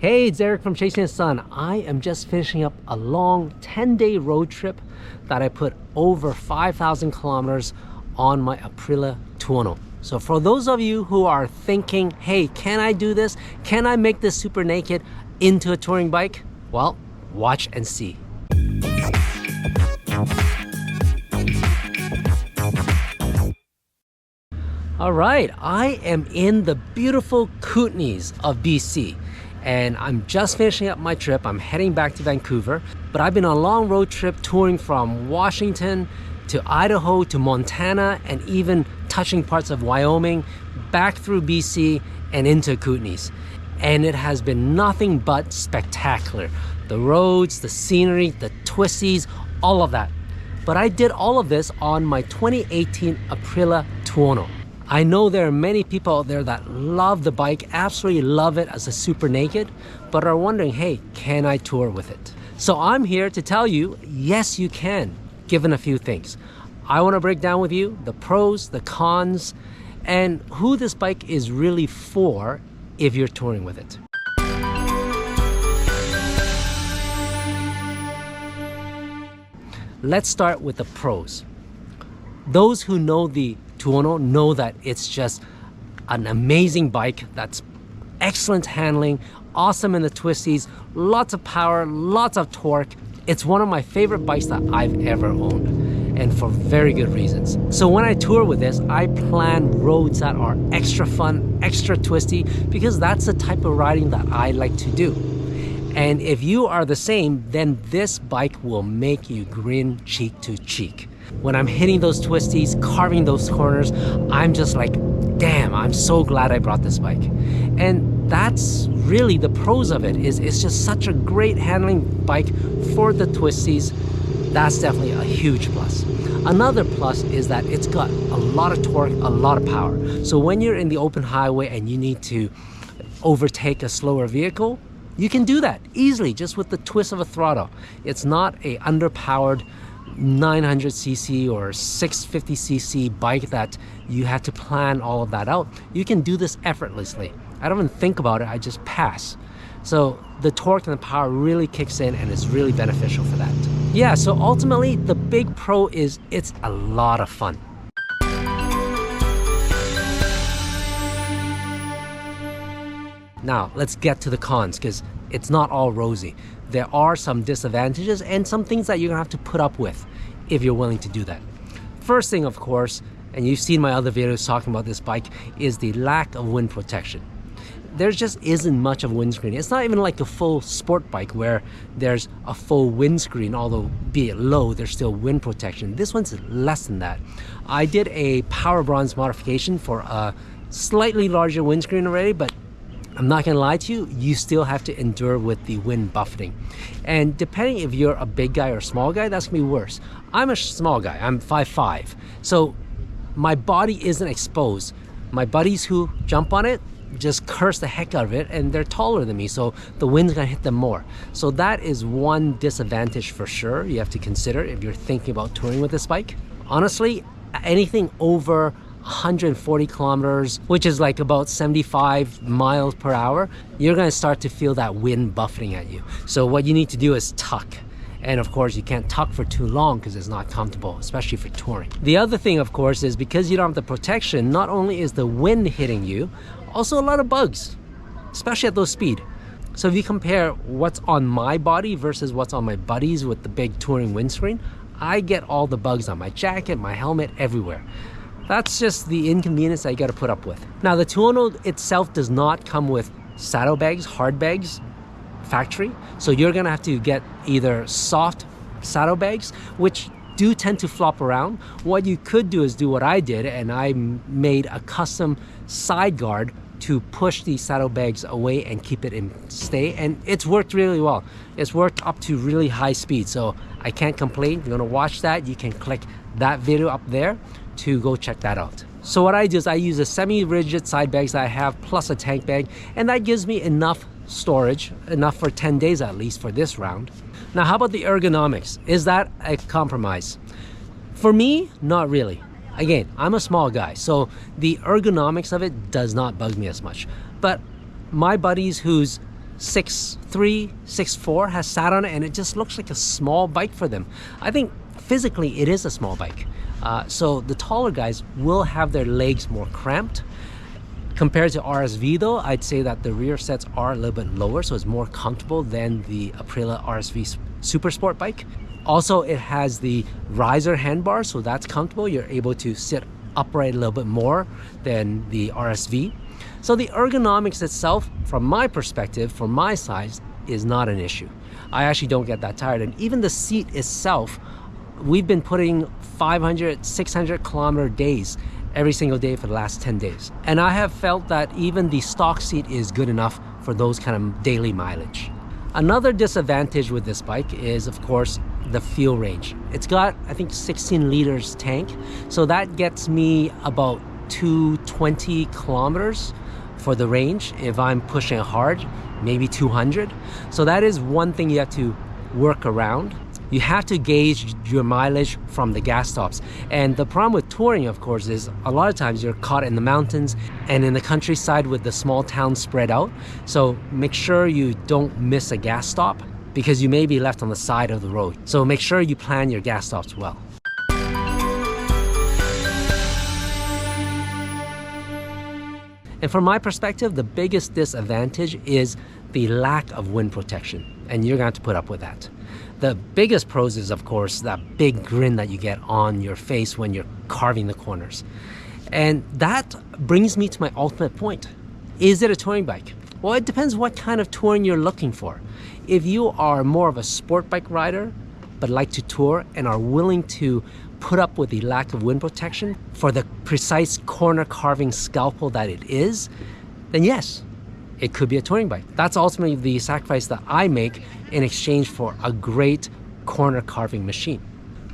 Hey, it's Eric from Chasing the Sun. I am just finishing up a long 10-day road trip that I put over 5,000 kilometers on my Aprillia Tuono. So for those of you who are thinking, hey, can I do this? Can I make this super naked into a touring bike? Well, watch and see. All right, I am in the beautiful Kootenays of BC. And I'm just finishing up my trip. I'm heading back to Vancouver, but I've been on a long road trip touring from Washington to Idaho to Montana and even touching parts of Wyoming, back through BC and into Kootenays. And it has been nothing but spectacular. The roads, the scenery, the twisties, all of that. But I did all of this on my 2018 Aprillia Tuono. I know there are many people out there that love the bike, absolutely love it as a super naked, but are wondering, hey, can I tour with it? So I'm here to tell you, yes, you can, given a few things. I want to break down with you the pros, the cons, and who this bike is really for if you're touring with it. Let's start with the pros. Those who know the Tuono know that it's just an amazing bike that's excellent handling, awesome in the twisties, lots of power, lots of torque. It's one of my favorite bikes that I've ever owned, and for very good reasons. So when I tour with this, I plan roads that are extra fun, extra twisty, because that's the type of riding that I like to do. And if you are the same, then this bike will make you grin cheek to cheek. When I'm hitting those twisties, carving those corners, I'm just like, damn, I'm so glad I brought this bike. And that's really the pros of it, is it's just such a great handling bike for the twisties. That's definitely a huge plus. Another plus is that it's got a lot of torque, a lot of power. So when you're in the open highway and you need to overtake a slower vehicle, you can do that easily just with the twist of a throttle. It's not a underpowered 900cc or 650cc bike that you had to plan all of that out. You can do this effortlessly. I don't even think about it, I just pass. So the torque and the power really kicks in, and it's really beneficial for that. Yeah, so ultimately the big pro is it's a lot of fun. Now let's get to the cons, because it's not all rosy. There are some disadvantages and some things that you're gonna have to put up with if you're willing to do that. First thing, of course, and you've seen my other videos talking about this bike, is the lack of wind protection. There just isn't much of windscreen. It's not even like a full sport bike where there's a full windscreen, although be it low, there's still wind protection. This one's less than that. I did a power bronze modification for a slightly larger windscreen already, but I'm not gonna lie to you, you still have to endure with the wind buffeting. And depending if you're a big guy or a small guy, that's gonna be worse. I'm a small guy, I'm 5'5", so my body isn't exposed. My buddies who jump on it just curse the heck out of it, and they're taller than me, so the wind's gonna hit them more. So that is one disadvantage for sure you have to consider if you're thinking about touring with this bike. Honestly, anything over 140 kilometers, which is like about 75 miles per hour, you're gonna start to feel that wind buffeting at you. So what you need to do is tuck. And of course, you can't tuck for too long because it's not comfortable, especially for touring. The other thing, of course, is because you don't have the protection, not only is the wind hitting you, also a lot of bugs, especially at those speed. So if you compare what's on my body versus what's on my buddies with the big touring windscreen, I get all the bugs on my jacket, my helmet, everywhere. That's just the inconvenience that you got to put up with. Now, the Tuono itself does not come with saddlebags, hard bags, factory. So you're gonna have to get either soft saddlebags, which do tend to flop around. What you could do is do what I did, and I made a custom side guard to push these saddlebags away and keep it in stay, and it's worked really well. It's worked up to really high speed, so I can't complain. If you want to watch that, you can click that video up there to go check that out. So what I do is I use a semi-rigid side bags that I have plus a tank bag, and that gives me enough storage, enough for 10 days at least for this round. Now, how about the ergonomics? Is that a compromise? For me, not really. Again, I'm a small guy, so the ergonomics of it does not bug me as much. But my buddies whose 6'3", 6'4", has sat on it, and it just looks like a small bike for them. I think physically it is a small bike. So the taller guys will have their legs more cramped. Compared to RSV though, I'd say that the rear sets are a little bit lower, so it's more comfortable than the Aprillia RSV Super Sport bike. Also, it has the riser handbar, so that's comfortable. You're able to sit upright a little bit more than the RSV. So the ergonomics itself, from my perspective, for my size, is not an issue. I actually don't get that tired. And even the seat itself, we've been putting 500, 600 kilometer days every single day for the last 10 days. And I have felt that even the stock seat is good enough for those kind of daily mileage. Another disadvantage with this bike is, of course, the fuel range. It's got, I think, 16 liters tank. So that gets me about 220 kilometers for the range. If I'm pushing hard, maybe 200. So that is one thing you have to work around. You have to gauge your mileage from the gas stops. And the problem with touring, of course, is a lot of times you're caught in the mountains and in the countryside with the small towns spread out. So make sure you don't miss a gas stop, because you may be left on the side of the road. So make sure you plan your gas stops well. And from my perspective, the biggest disadvantage is the lack of wind protection, and you're going to have to put up with that. The biggest pros is, of course, that big grin that you get on your face when you're carving the corners. And that brings me to my ultimate point. Is it a touring bike? Well, it depends what kind of touring you're looking for. If you are more of a sport bike rider, but like to tour and are willing to put up with the lack of wind protection for the precise corner carving scalpel that it is, then yes, it could be a touring bike. That's ultimately the sacrifice that I make in exchange for a great corner carving machine.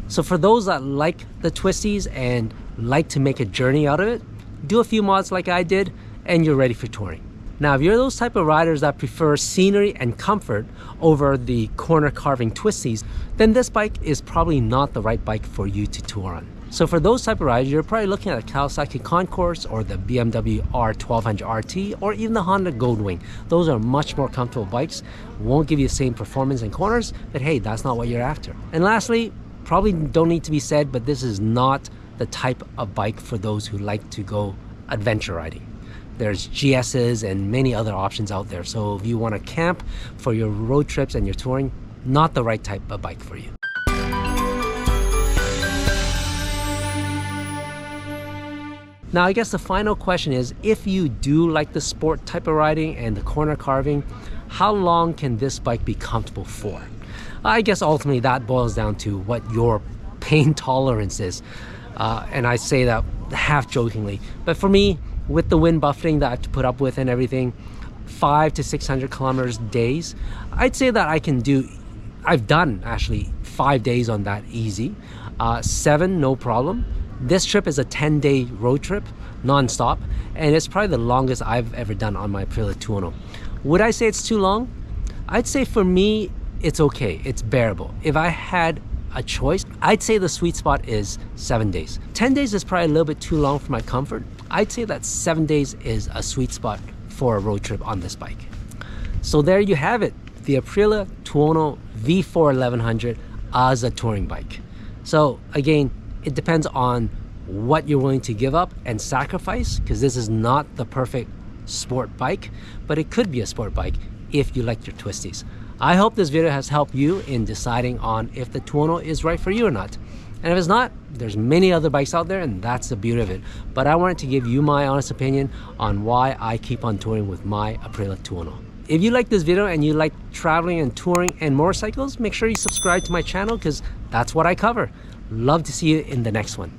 So for those that like the twisties and like to make a journey out of it, do a few mods like I did and you're ready for touring. Now, if you're those type of riders that prefer scenery and comfort over the corner carving twisties, then this bike is probably not the right bike for you to tour on. So for those type of riders, you're probably looking at a Kawasaki Concourse or the BMW R1200 RT or even the Honda Goldwing. Those are much more comfortable bikes, won't give you the same performance in corners, but hey, that's not what you're after. And lastly, probably don't need to be said, but this is not the type of bike for those who like to go adventure riding. There's GS's and many other options out there. So if you want to camp for your road trips and your touring, not the right type of bike for you. Now, I guess the final question is, if you do like the sport type of riding and the corner carving, how long can this bike be comfortable for? I guess ultimately that boils down to what your pain tolerance is. And I say that half jokingly. But for me, with the wind buffeting that I have to put up with and everything, 500 to 600 kilometers days, I'd say that I can do, I've done actually 5 days on that easy. 7, no problem. This trip is a 10-day road trip, non-stop, and it's probably the longest I've ever done on my Aprillia Tuono. Would I say it's too long? I'd say for me, it's okay, it's bearable. If I had a choice, I'd say the sweet spot is 7 days. 10 days is probably a little bit too long for my comfort. I'd say that 7 days is a sweet spot for a road trip on this bike. So there you have it, the Aprillia Tuono V4 1100 as a touring bike. So again, it depends on what you're willing to give up and sacrifice, because this is not the perfect sport bike, but it could be a sport bike if you like your twisties. I hope this video has helped you in deciding on if the Tuono is right for you or not. And if it's not, there's many other bikes out there, and that's the beauty of it. But I wanted to give you my honest opinion on why I keep on touring with my Aprillia Tuono. If you like this video and you like traveling and touring and motorcycles, make sure you subscribe to my channel, because that's what I cover. Love to see you in the next one.